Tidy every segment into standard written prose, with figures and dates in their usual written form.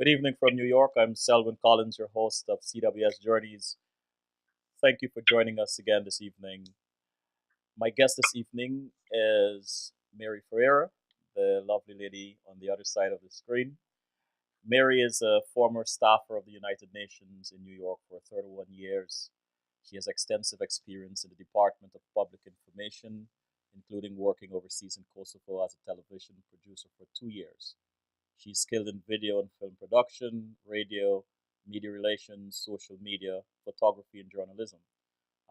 Good evening from New York. I'm Selwyn Collins, your host of CWS Journeys. Thank you for joining us again this evening. My guest this evening is Mary Ferreira, the lovely lady on the other side of the screen. Mary is a former staffer of the United Nations in New York for 31 years. She has extensive experience in the Department of Public Information, including working overseas in Kosovo as a television producer for 2 years. She's skilled in video and film production, radio, media relations, social media, photography, and journalism.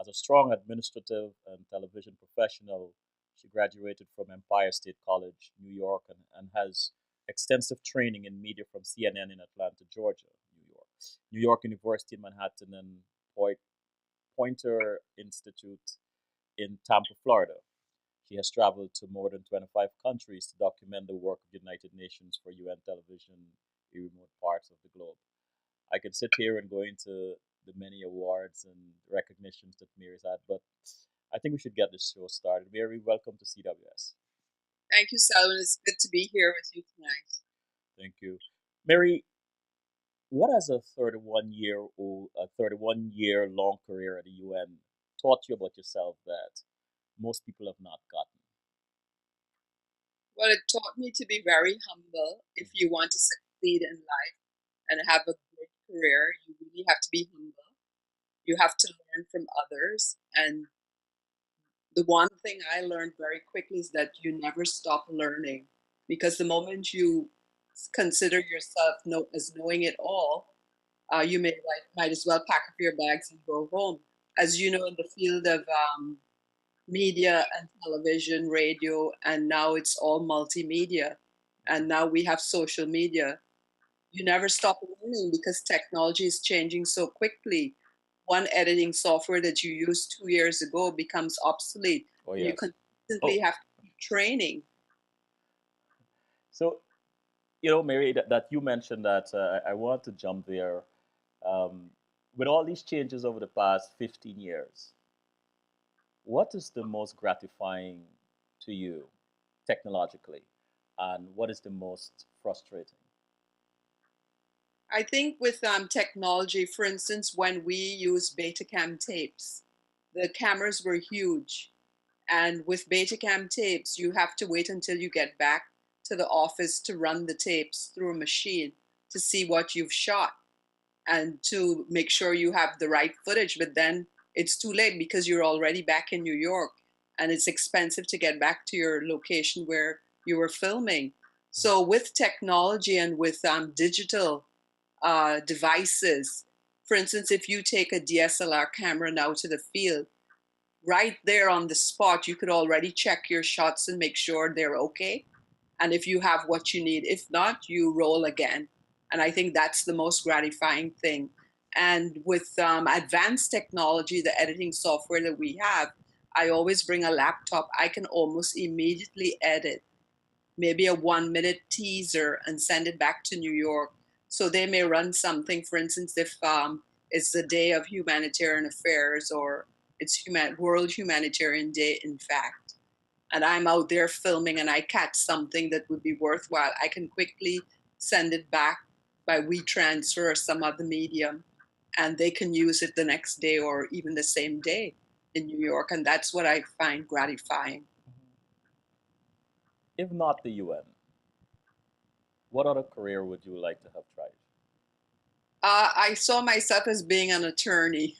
As a strong administrative and television professional, she graduated from Empire State College, New York, and has extensive training in media from CNN in Atlanta, Georgia, New York University in Manhattan, and Pointer Institute in Tampa, Florida. She has traveled to more than 25 countries to document the work of the United Nations for UN television in remote parts of the globe. I could sit here and go into the many awards and recognitions that Mary's had, but I think we should get this show started. Mary, welcome to CWS. Thank you, Selwyn. It's good to be here with you tonight. Thank you. Mary, what has a 31-year long career at the UN taught you about yourself that most people have not gotten? Well, it taught me to be very humble. If you want to succeed in life and have a great career, you really have to be humble. You have to learn from others. And the one thing I learned very quickly is that you never stop learning because the moment you consider yourself as knowing it all, you might as well pack up your bags and go home. As you know, in the field of media and television, radio, and now it's all multimedia. And now we have social media. You never stop learning because technology is changing so quickly. One editing software that you used 2 years ago becomes obsolete, Oh, and you yes. constantly Oh, have to keep training. so Mary, that you mentioned that I want to jump there. Um, with all these changes over the past 15 years, what is the most gratifying to you technologically, and what is the most frustrating? I think with technology, for instance, when we use Betacam tapes, the cameras were huge. And with Betacam tapes, you have to wait until you get back to the office to run the tapes through a machine to see what you've shot and to make sure you have the right footage. But then it's too late because you're already back in New York and it's expensive to get back to your location where you were filming. So, with technology and with digital devices, for instance, if you take a DSLR camera now to the field, right there on the spot, you could already check your shots and make sure they're okay. And if you have what you need, if not, you roll again. And I think that's the most gratifying thing. And with advanced technology, the editing software that we have, I always bring a laptop. I can almost immediately edit maybe a 1 minute teaser and send it back to New York. So they may run something, for instance, if it's the Day of Humanitarian Affairs or it's World Humanitarian Day, in fact, and I'm out there filming and I catch something that would be worthwhile, I can quickly send it back by WeTransfer or some other medium, and they can use it the next day or even the same day in New York. And that's what I find gratifying. If not the UN, what other career would you like to have tried? I saw myself as being an attorney.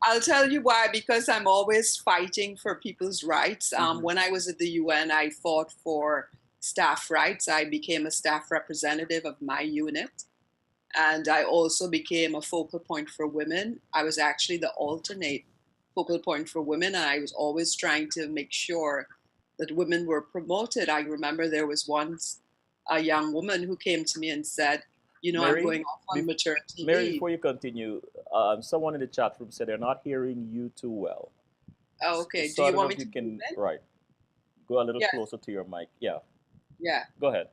I'll tell you why, because I'm always fighting for people's rights. Hmm. When I was at the UN, I fought for staff rights. I became a staff representative of my unit. And I also became a focal point for women. I was actually the alternate focal point for women, and I was always trying to make sure that women were promoted. I remember there was once a young woman who came to me and said, I'm Mary, going off on bef- maternity Mary, leave. before you continue, someone in the chat room said they're not hearing you too well. Oh, okay. Do So I you don't know want me if you to move can, in? right, go a little Yeah, closer to your mic. Yeah, yeah. go ahead.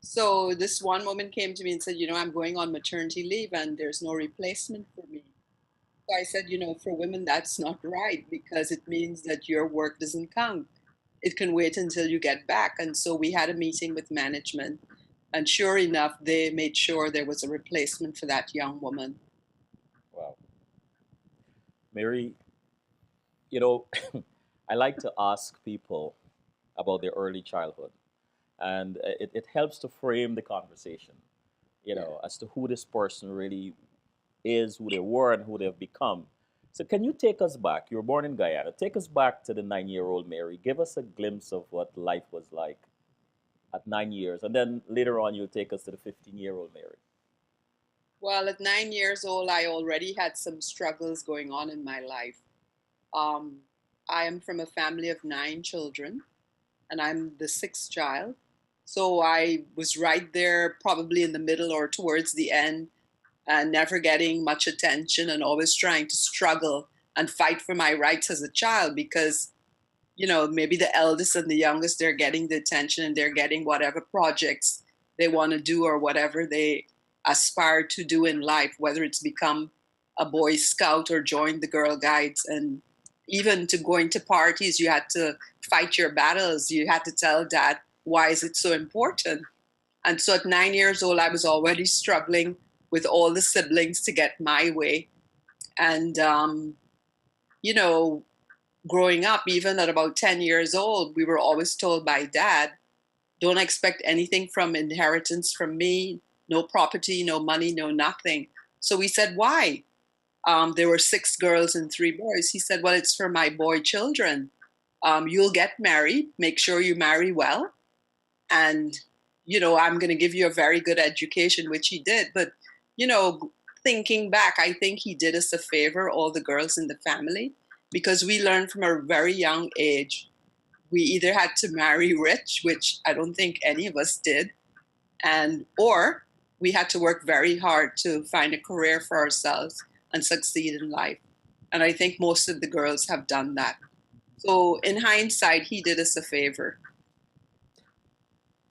So this one woman came to me and said, I'm going on maternity leave and there's no replacement for me. So I said, for women, that's not right because it means that your work doesn't count. it can wait until you get back. And so we had a meeting with management, and sure enough, they made sure there was a replacement for that young woman. Wow. Mary, you know, I like to ask people about their early childhood, and it helps to frame the conversation, Yeah. as to who this person really is, who they were, and who they've become. So, can you take us back? You were born in Guyana. Take us back to the 9-year-old Mary. Give us a glimpse of what life was like at 9 years, and then later on, you'll take us to the 15-year-old Mary. Well, at 9 years old, I already had some struggles going on in my life. Um, I am from a family of 9 children, and I'm the sixth child. So I was right there, probably in the middle or towards the end, and never getting much attention and always trying to struggle and fight for my rights as a child because, maybe the eldest and the youngest, they're getting the attention and they're getting whatever projects they want to do or whatever they aspire to do in life, whether it's become a Boy Scout or join the Girl Guides. And even to going to parties, you had to fight your battles. You had to tell dad, why is it so important? And so at 9 years old, I was already struggling with all the siblings to get my way. And, you know, growing up, even at about 10 years old, we were always told by dad, don't expect anything from inheritance from me, no property, no money, no nothing. So we said, why? There were 6 girls and 3 boys. He said, well, it's for my boy children. You'll get married, make sure you marry well, and I'm going to give you a very good education, which he did. But you know thinking back, I think he did us a favor, all the girls in the family, because we learned from a very young age we either had to marry rich, which I don't think any of us did, and or we had to work very hard to find a career for ourselves and succeed in life. And I think most of the girls have done that. So in hindsight, he did us a favor.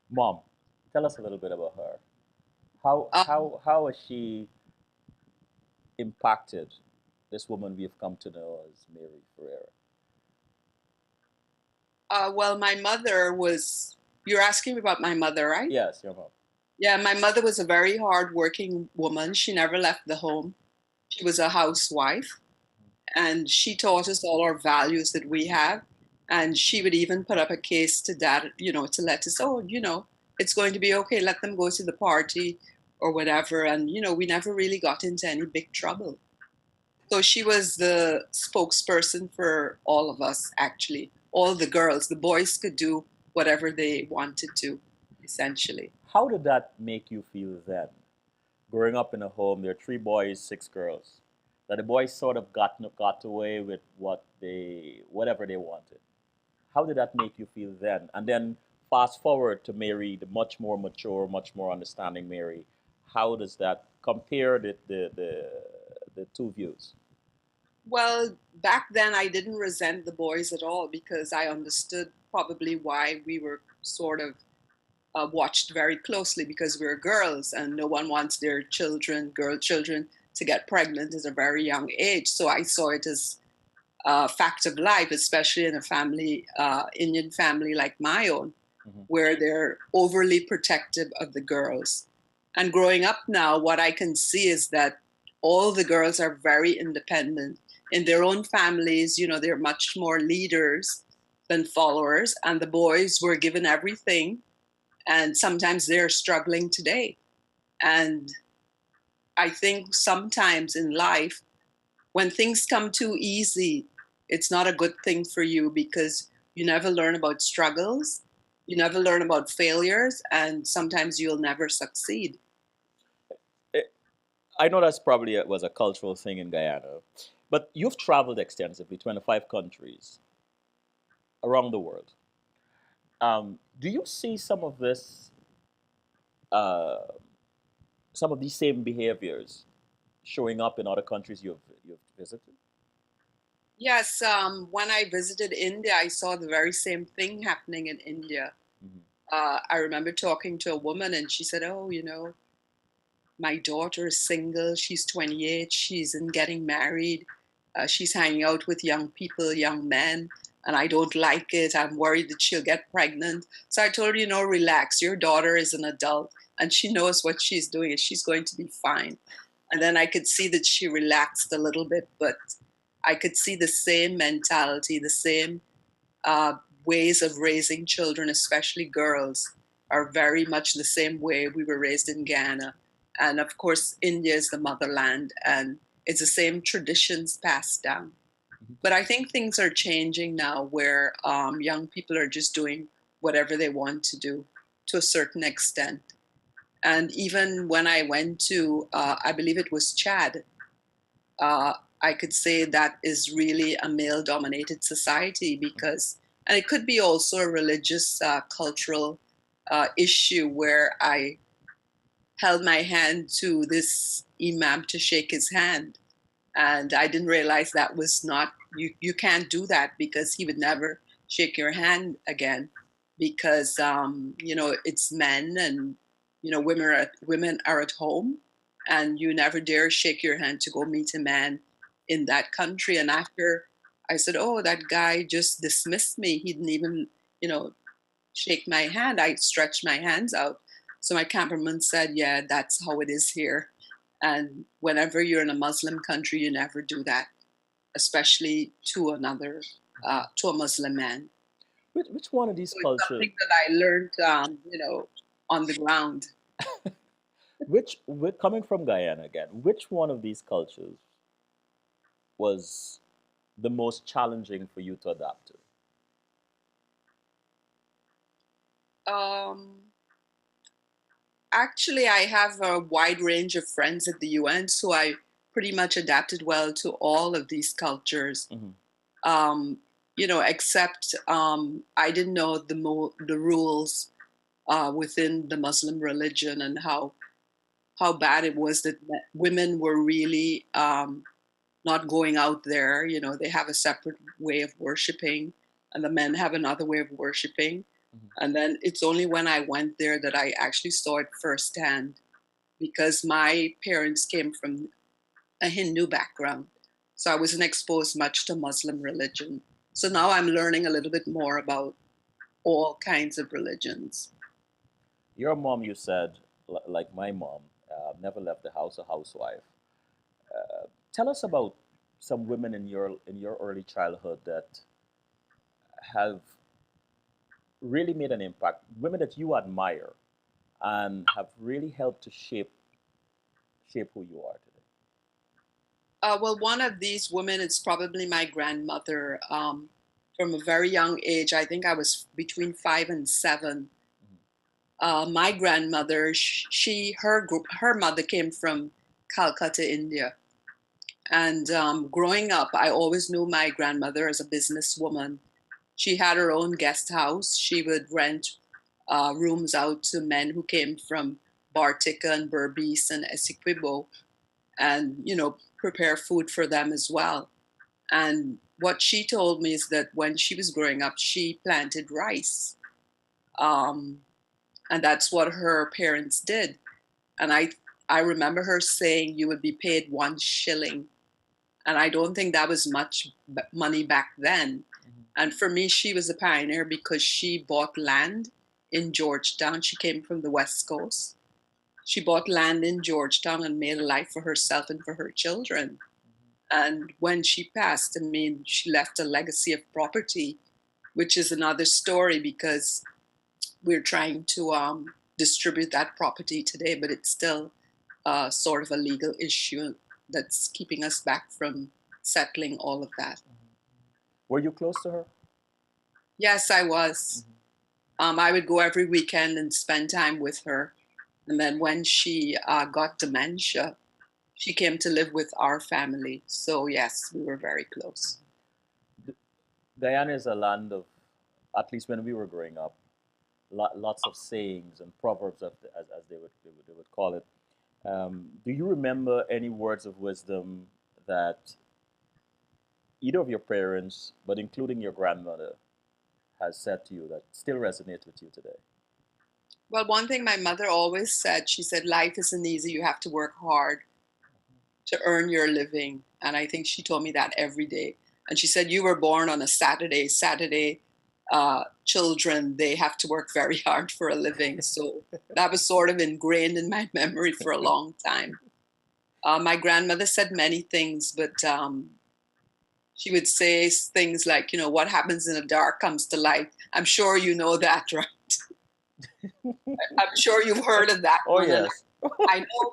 Mom, tell us a little bit about her. How Um, how how has she impacted this woman we've come to know as Mary Ferreira? well, my mother was, you're asking me about my mother, right? Yes, your mom. Yeah, my mother was a very hardworking woman. She never left the home. She was a housewife, and she taught us all our values that we have. And she would even put up a case to dad, to let us, oh, it's going to be okay. Let them go to the party or whatever. And, we never really got into any big trouble. So she was the spokesperson for all of us, actually. All the girls, the boys could do whatever they wanted to, essentially. How did that make you feel then? Growing up in a home, there are 3 boys, 6 girls. That the boys sort of got away with whatever they wanted. How did that make you feel then? And then fast forward to Mary, the much more mature, much more understanding Mary. How does that compare the two views? Well, back then I didn't resent the boys at all because I understood probably why we were sort of watched very closely, because we're girls and no one wants their children, girl children, to get pregnant at a very young age. So I saw it as a fact of life, especially in a family, Indian family like my own, Hmm. where they're overly protective of the girls. And growing up now, what I can see is that all the girls are very independent in their own families. They're much more leaders than followers, and the boys were given everything, and sometimes they're struggling today. And I think sometimes in life, when things come too easy, it's not a good thing for you because you never learn about struggles, you never learn about failures, and sometimes you'll never succeed. I know that's probably was a cultural thing in Guyana, but you've traveled extensively, 25 countries around the world. Do you see uh, some of these same behaviors showing up in other countries you've visited? Yes, when I visited India, I saw the very same thing happening in India. Hmm. I remember talking to a woman, and she said, oh, my daughter is single. She's 28. She's in getting married. She's hanging out with young people, young men. and I don't like it. I'm worried that she'll get pregnant. So I told her, relax. Your daughter is an adult and she knows what she's doing and she's going to be fine. And then I could see that she relaxed a little bit, but I could see the same mentality, the same uh, ways of raising children, especially girls, are very much the same way we were raised in Ghana. And of course, India is the motherland, and it's the same traditions passed down. Mhm. But I think things are changing now where young people are just doing whatever they want to do to a certain extent. And even when I went to, I believe it was Chad, I could say that is really a male dominated society because, and it could be also a religious, cultural issue where I held my hand to this imam to shake his hand, and I didn't realize that was not, you can't do that because he would never shake your hand again because it's men, and women are at home, and you never dare shake your hand to go meet a man in that country. And after I said, oh, that guy just dismissed me, he didn't even you know shake my hand. I stretched my hands out. So my cameraman said, yeah, that's how it is here. And whenever you're in a Muslim country, you never do that, especially to a Muslim man. Which one of these So it's cultures, something that I learned, on the ground. coming from Guyana again, which one of these cultures was the most challenging for you to adapt to? Um, Actually, I have a wide range of friends at the UN, so I pretty much adapted well to all of these cultures. Hmm. Um, except I didn't know the rules within the Muslim religion, and how bad it was that women were really not going out there. They have a separate way of worshiping, and the men have another way of worshiping. Hmm. And then it's only when I went there that I actually saw it firsthand because my parents came from a Hindu background. So I wasn't exposed much to Muslim religion. So now I'm learning a little bit more about all kinds of religions. Your mom, you said, like my mom, never left the house, a housewife. Tell us about some women in your early childhood that have really made an impact, women that you admire and have really helped to shape who you are today. Well, one of these women is probably my grandmother. From a very young age, I think I was between 5 and 7. Mhm. My grandmother, her mother came from Calcutta, India. And growing up, I always knew my grandmother as a businesswoman. She had her own guest house. She would rent rooms out to men who came from Bartica and Berbice and Essequibo, and prepare food for them as well. And what she told me is that when she was growing up, she planted rice, um, and that's what her parents did. And I remember her saying you would be paid 1 shilling, and I don't think that was much money back then. Mhm. And for me, she was a pioneer because she bought land in Georgetown. She came from the West Coast. She bought land in Georgetown and made a life for herself and for her children. And when she passed, I mean, she left a legacy of property, which is another story because we're trying to distribute that property today, but it's still sort of a legal issue that's keeping us back from settling all of that. Mhm. Were you close to her? Yes, I was. Mhm. I would go every weekend and spend time with her. And then when she got dementia, she came to live with our family. So, yes, we were very close. D- Guyana is a land of, at least when we were growing up, lots of sayings and proverbs, as they would call it. Do you remember any words of wisdom that either of your parents, but including your grandmother, has said to you that still resonates with you today? Well, one thing my mother always said, she said, life isn't easy. You have to work hard to earn your living. And I think she told me that every day. And she said, "You were born on a Saturday. Saturday children, they have to work very hard for a living." So that was sort of ingrained in my memory for a long time. My grandmother said many things, but she would say things like, what happens in the dark comes to light. I'm sure you know that, right? I'm sure you've heard of that Oh one, and yes. I know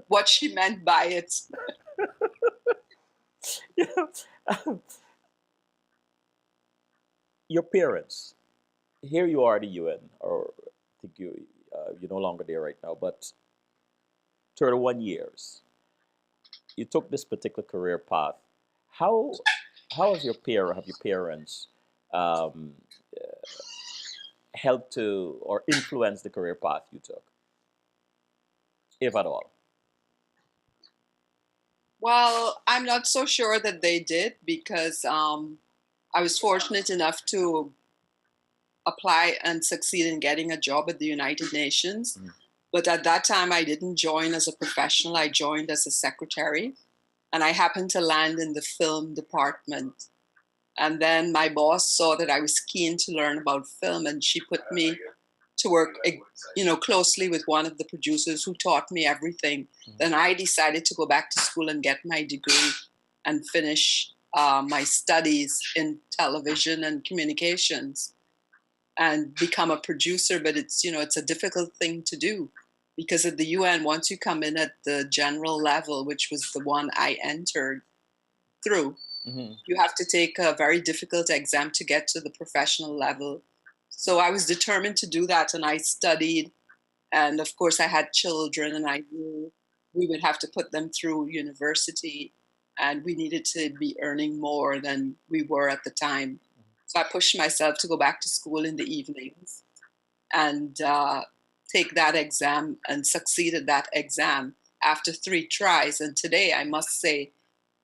what she meant by it. Your parents. Here you are at the UN, or I think you're no longer there right now, but 31 years. You took this particular career path. How how have your parents um, helped to or influenced the career path you took, if at all? Well, I'm not so sure that they did because I was fortunate enough to apply and succeed in getting a job at the United Nations. Mhm. But at that time, I didn't join as a professional, I joined as a secretary. And I happened to land in the film department. And then my boss saw that I was keen to learn about film, and she put me to work, closely with one of the producers who taught me everything. Mhm. Then I decided to go back to school and get my degree and finish my studies in television and communications and become a producer. But it's a difficult thing to do because at the UN, once you come in at the general level, which was the one I entered through, Mhm. you have to take a very difficult exam to get to the professional level. So I was determined to do that, and I studied. And of course, I had children, and I knew we would have to put them through university, and we needed to be earning more than we were at the time. So I pushed myself to go back to school in the evenings and take that exam and succeeded that exam after 3 tries. And today, I must say,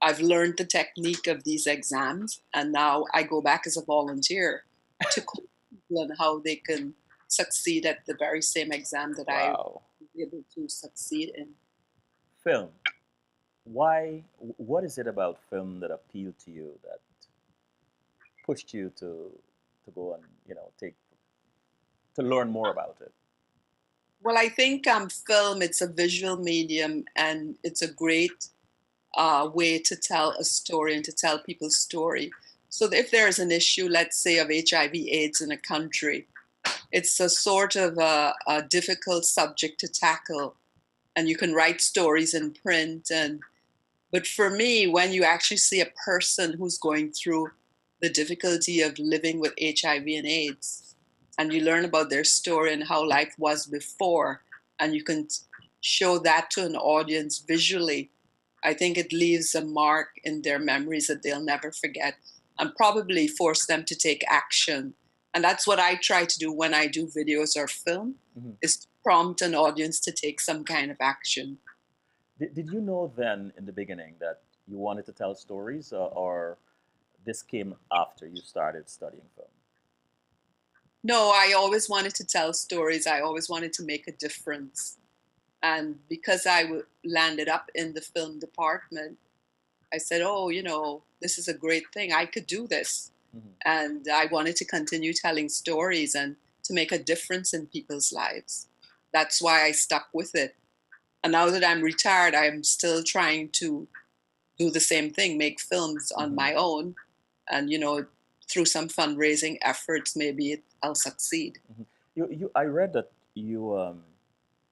I've learned the technique of these exams, and now I go back as a volunteer to coach people on how they can succeed at the very same exam that I Wow. was able to succeed in. Film. Why? What is it about film that appealed to you that pushed you to go and take to learn more about it? Well, I think film, it's a visual medium, and it's a great way to tell a story and to tell people's story. So if there is an issue, let's say, of HIV/AIDS in a country, it's a sort of a difficult subject to tackle, and you can write stories in print. But for me, when you actually see a person who's going through the difficulty of living with HIV and AIDS, and you learn about their story and how life was before, and you can show that to an audience visually, I think it leaves a mark in their memories that they'll never forget, and probably force them to take action. And that's what I try to do when I do videos or film, Mhm. is to prompt an audience to take some kind of action. Did you know then in the beginning that you wanted to tell stories, or this came after you started studying film? No, I always wanted to tell stories. I always wanted to make a difference. And because landed up in the film department, I said, oh, this is a great thing. I could do this. Mhm. And I wanted to continue telling stories and to make a difference in people's lives. That's why I stuck with it. And now that I'm retired, I'm still trying to do the same thing, make films on Mhm. my own. And, through some fundraising efforts, maybe I'll succeed. Mhm. I read that you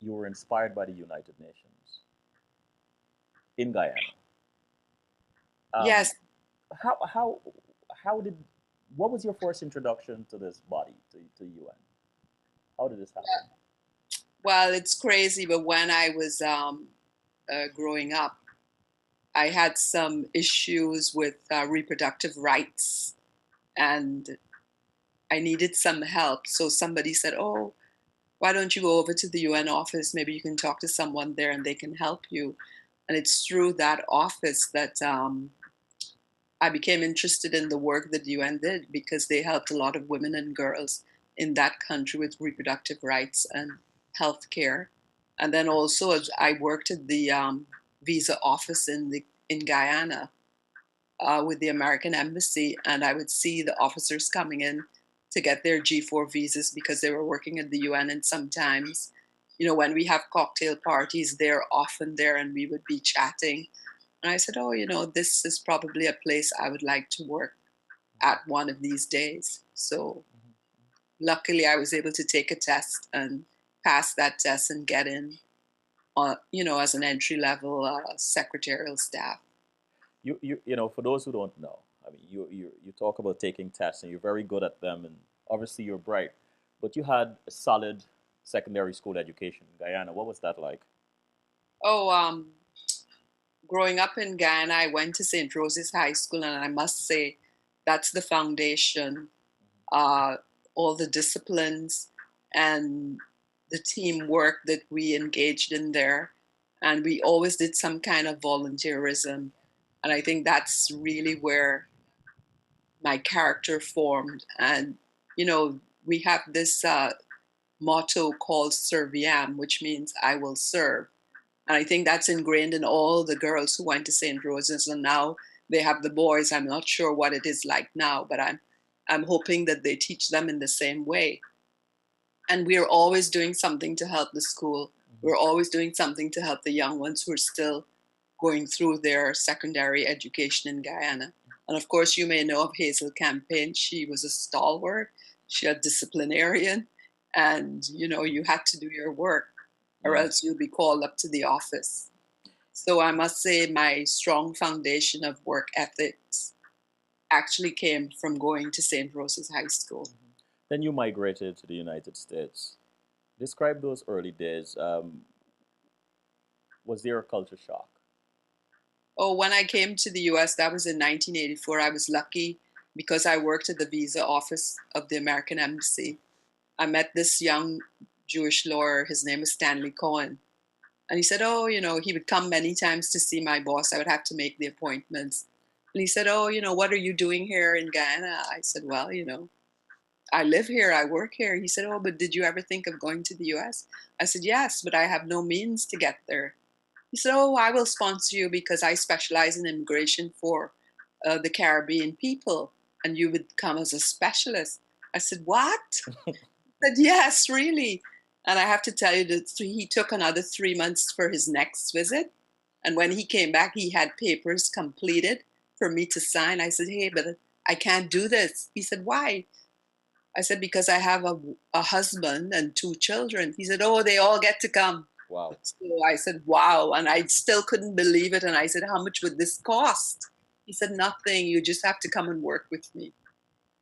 were inspired by the United Nations in Guyana. Um, Yes. how how how did what was your first introduction to this body, to UN? How did this happen? Well, it's crazy, but when I was growing up, I had some issues with reproductive rights, and I needed some help. So somebody said, "Oh, why don't you go over to the UN office? Maybe you can talk to someone there, and they can help you." And it's through that office that I became interested in the work that the UN did, because they helped a lot of women and girls in that country with reproductive rights and health care. And then also, as I worked at the visa office in Guyana, with the American Embassy, and I would see the officers coming in to get their G4 visas because they were working at the UN. And sometimes, when we have cocktail parties, they're often there and we would be chatting. And I said, oh, this is probably a place I would like to work at one of these days. So Mhm. luckily, I was able to take a test and pass that test and get in, as an entry level secretarial staff. For those who don't know, I mean, you talk about taking tests and you're very good at them, and obviously you're bright, but you had a solid secondary school education in Guyana. What was that like? Oh, growing up in Guyana, I went to St. Rose's High School, and I must say that's the foundation. Uh, all the disciplines and the teamwork that we engaged in there. And we always did some kind of volunteerism. And I think that's really where my character formed. And, we have this motto called Serviam, which means I will serve. And I think that's ingrained in all the girls who went to St. Rose's, and now they have the boys. I'm not sure what it is like now, but I'm hoping that they teach them in the same way. And we're always doing something to help the school. Mhm. We're always doing something to help the young ones who are still going through their secondary education in Guyana. And of course, you may know of Hazel Campaign. She was a stalwart, she a disciplinarian, and you had to do your work or Yeah. else you'll be called up to the office. So I must say my strong foundation of work ethics actually came from going to St. Rose's High School. Mhm. Then you migrated to the United States. Describe those early days. Was there a culture shock? Oh, when I came to the US, that was in 1984. I was lucky because I worked at the visa office of the American Embassy. I met this young Jewish lawyer. His name is Stanley Cohen. And he said, oh, he would come many times to see my boss. I would have to make the appointments. And he said, oh, what are you doing here in Guyana? I said, well, I live here, I work here. He said, oh, but did you ever think of going to the US? I said, yes, but I have no means to get there. He said, oh, I will sponsor you because I specialize in immigration for the Caribbean people, and you would come as a specialist. I said, what? He said, yes, really. And I have to tell you that he took another 3 months for his next visit. And when he came back, he had papers completed for me to sign. I said, hey, but I can't do this. He said, why? I said, because I have a husband and two children. He said, oh, they all get to come. Wow. So I said, wow. And I still couldn't believe it. And I said, how much would this cost? He said, nothing. You just have to come and work with me.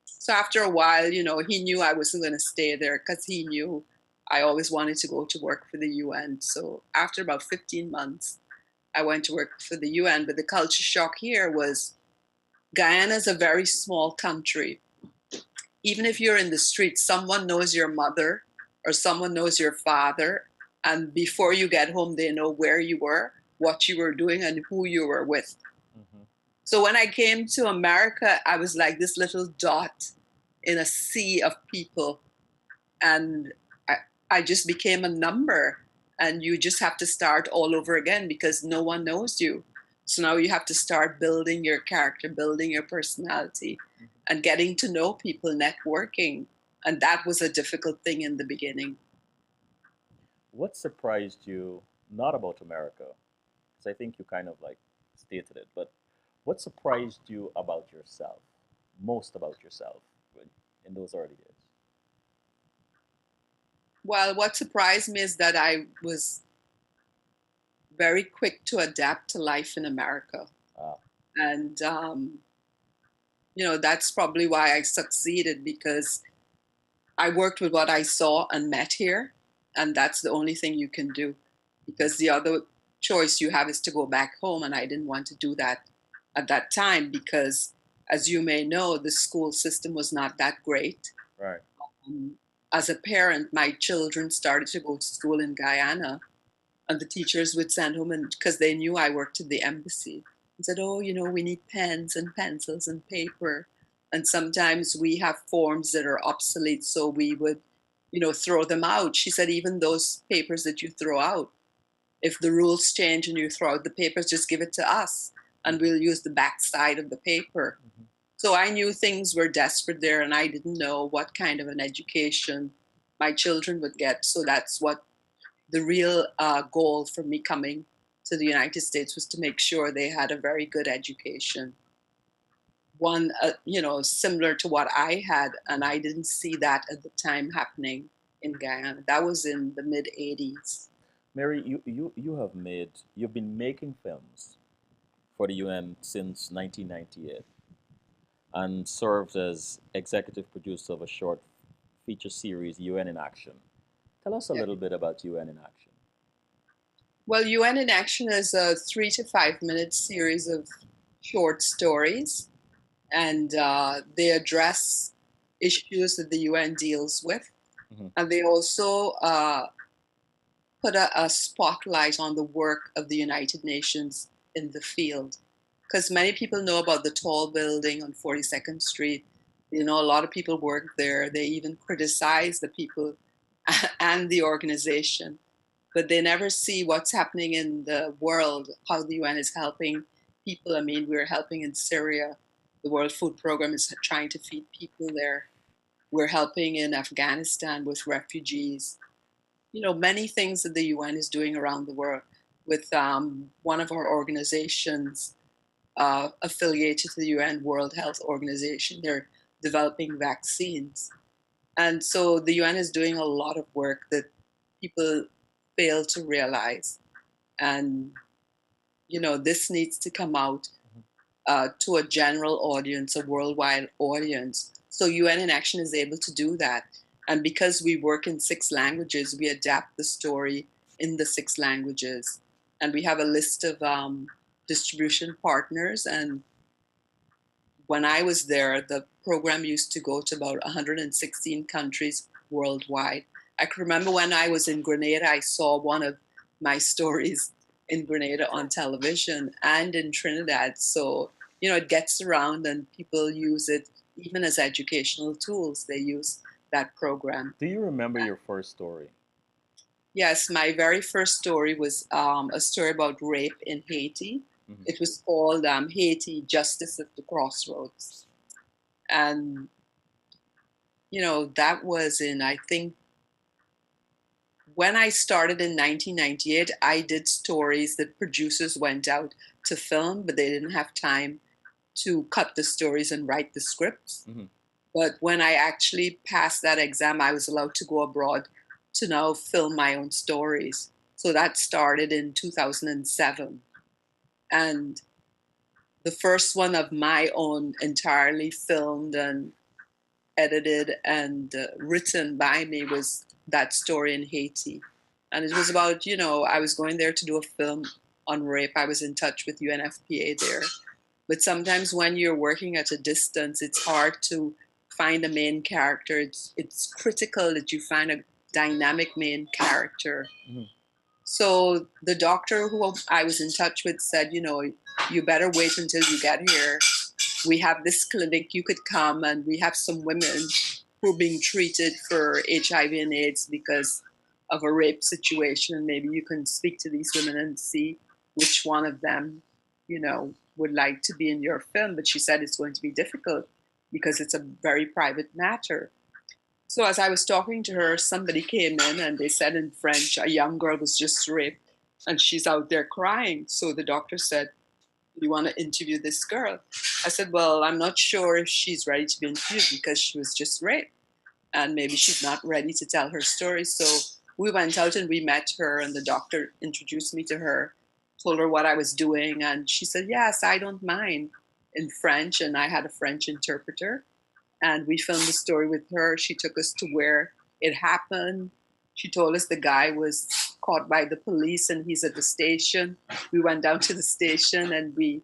So after a while, he knew I wasn't going to stay there because he knew I always wanted to go to work for the UN. So after about 15 months, I went to work for the UN. But the culture shock here was Guyana is a very small country. Even if you're in the street, someone knows your mother or someone knows your father. And before you get home, they know where you were, what you were doing, and who you were with. Hmm. So when I came to America, I was like this little dot in a sea of people. And I, I just became a number. And you just have to start all over again because no one knows you. So now you have to start building your character, building your personality, and getting to know people, networking. And that was a difficult thing in the beginning. What surprised you, not about America, because I think you kind of like stated it, but what surprised you about yourself, most about yourself in those early days? Well, what surprised me is that I was very quick to adapt to life in America. Ah. And, that's probably why I succeeded because I worked with what I saw and met here. And that's the only thing you can do because the other choice you have is to go back home. And I didn't want to do that at that time because, as you may know, the school system was not that great. Right. Um, as a parent, my children started to go to school in Guyana, and the teachers would send home, and because they knew I worked at the embassy, and said, "Oh, we need pens and pencils and paper." And sometimes we have forms that are obsolete, so we would, throw them out. She said, even those papers that you throw out, if the rules change and you throw out the papers, just give it to us. and we'll use the back side of the paper. Mhm. So I knew things were desperate there, and I didn't know what kind of an education my children would get. So that's what the real goal for me coming to the United States was, to make sure they had a very good education. One, similar to what I had, and I didn't see that at the time happening in Guyana. That was in the mid 80s. Mary, you've been making films for the UN since 1998 and served as executive producer of a short feature series, UN in Action. Tell us a Yeah. little bit about UN in Action. Well, UN in Action is a 3 to 5 minute series of short stories, and they address issues that the UN deals with. Mhm. And they also put a spotlight on the work of the United Nations in the field. Because many people know about the tall building on 42nd Street. You know, a lot of people work there. They even criticize the people and the organization, but they never see what's happening in the world, how the UN is helping people. I mean, we're helping in Syria. The World Food Program is trying to feed people there. We're helping in Afghanistan with refugees. You know, many things that the UN is doing around the world. With one of our organizations affiliated to the UN World Health Organization, they're developing vaccines. And so the UN is doing a lot of work that people fail to realize. And, this needs to come out to a general audience, a worldwide audience. So UN in Action is able to do that. And because we work in 6 languages, we adapt the story in the 6 languages. And we have a list of distribution partners. And when I was there, the program used to go to about 116 countries worldwide. I can remember when I was in Grenada, I saw one of my stories in Grenada on television and in Trinidad. So, it gets around and people use it even as educational tools. They use that program. Do you remember your first story? Yes, my very first story was a story about rape in Haiti. Mhm. It was called Haiti Justice at the Crossroads. And that was in, I think, when I started in 1998, I did stories that producers went out to film, but they didn't have time to cut the stories and write the scripts. Mhm. But when I actually passed that exam, I was allowed to go abroad to now film my own stories. So that started in 2007. And the first one of my own, entirely filmed and edited and written by me, was that story in Haiti. And it was about, I was going there to do a film on rape. I was in touch with UNFPA there. But sometimes when you're working at a distance, it's hard to find a main character. It's critical that you find a dynamic main character. Mhm. So the doctor who I was in touch with said, you better wait until you get here. We have this clinic, you could come, and we have some women who are being treated for HIV and AIDS because of a rape situation. Maybe you can speak to these women and see which one of them, would like to be in your film. But she said it's going to be difficult because it's a very private matter. So as I was talking to her, somebody came in and they said in French, a young girl was just raped and she's out there crying. So the doctor said, you want to interview this girl? I said, well, I'm not sure if she's ready to be interviewed because she was just raped and maybe she's not ready to tell her story. So we went out and we met her, and the doctor introduced me to her, told her what I was doing, and she said, yes, I don't mind, in French. And I had a French interpreter, and we filmed the story with her. She took us to where it happened. She told us the guy was caught by the police and he's at the station. We went down to the station and we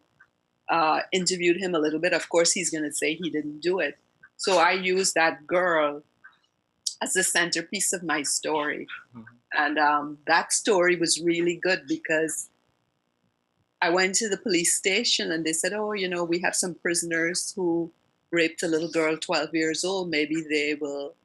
interviewed him a little bit. Of course, he's going to say he didn't do it. So I used that girl as the centerpiece of my story. Mhm. And that story was really good because I went to the police station and they said, oh, we have some prisoners who raped a little girl, 12 years old. Maybe they will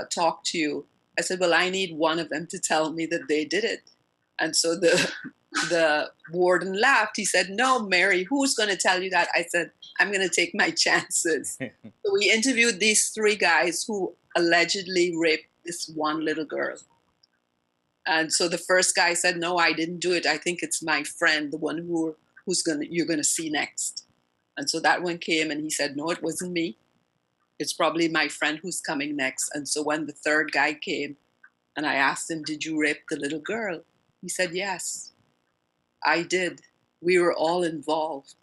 talk to you. I said, well, I need one of them to tell me that they did it. And so the The warden laughed. He said, "No, Mary, who's going to tell you that?" I said, "I'm going to take my chances." So we interviewed these three guys who allegedly raped this one little girl. And so the first guy said, "No, I didn't do it. I think it's my friend, the one who's gonna you're gonna see next." And so that one came and he said, "No, it wasn't me. It's probably my friend who's coming next." And so when the third guy came and I asked him, "Did you rape the little girl?" He said, "Yes, I did. We were all involved."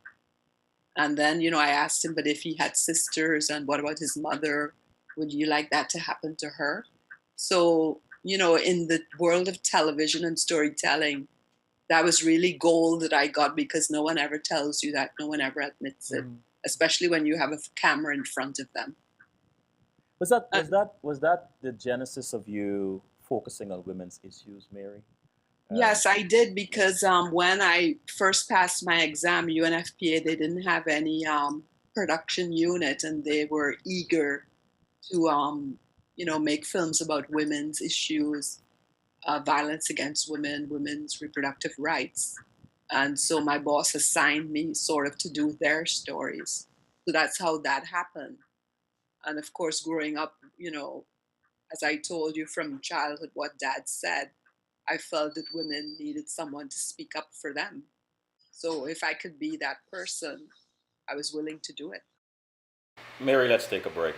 And then, I asked him, "But if he had sisters and what about his mother? Would you like that to happen to her?" So, in the world of television and storytelling, that was really gold that I got because no one ever tells you that. No one ever admits it, Mm. especially when you have a camera in front of them. Was that Uh, was that was that the genesis of you focusing on women's issues, Mary? Um, yes, I did yeah. because when I first passed my exam, UNFPA, they didn't have any production unit and they were eager to, make films about women's issues, violence against women, women's reproductive rights. And so my boss assigned me sort of to do their stories. So that's how that happened. And of course, growing up, as I told you from childhood, what dad said, I felt that women needed someone to speak up for them. So if I could be that person, I was willing to do it. Mary, let's take a break.